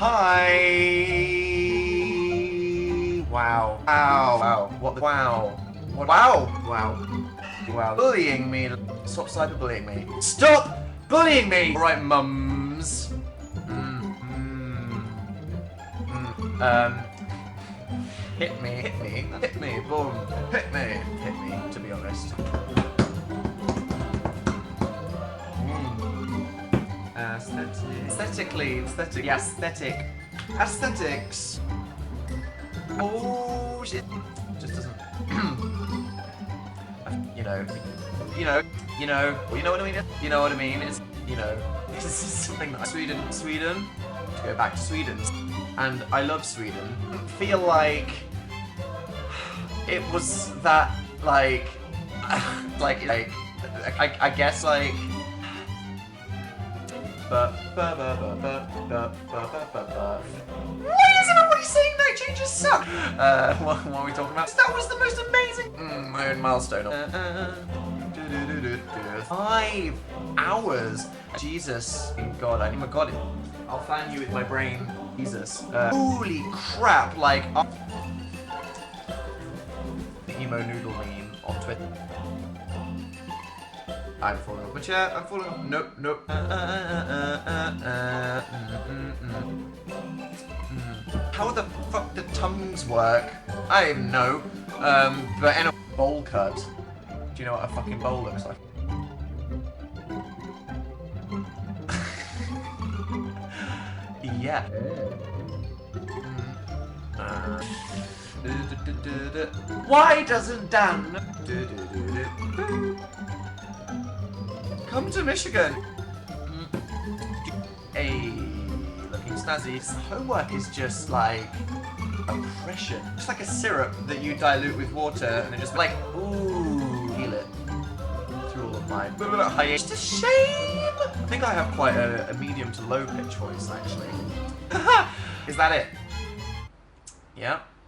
Hi. Wow. Wow. Wow. What the? Wow. What? Wow. Wow. Wow. Bullying me. Stop cyberbullying me. Stop bullying me. All right, mums. Hit me. Hit me. Hit me. Boom. Hit me. Hit me. To be honest. Aesthetically, aesthetic, yeah, aesthetic, aesthetics. Oh shit! Just doesn't. you know what I mean. You know what I mean. It's this is something that Sweden. To go back to Sweden, and I love Sweden. I feel like it was that like I guess like. Why is everybody saying that? You just suck! What are we talking about? That was the most amazing! My own milestone. 5 hours! Jesus. God, I need my god. I'll fan you with my brain. Jesus. Holy crap, like... The emo noodle meme on Twitter. I'm falling off my chair, I'm falling off. Nope, nope. How the fuck do tongues work? I don't know. But anyway, bowl cut. Do you know what a fucking bowl looks like? Yeah. Why doesn't Dan come to Michigan? Hey, looking snazzy. This homework is just like oppression. Just like a syrup that you dilute with water and it just like, ooh, feel it through all of my high. Just a shame. I think I have quite a medium to low pitch voice actually. Is that it? Yeah.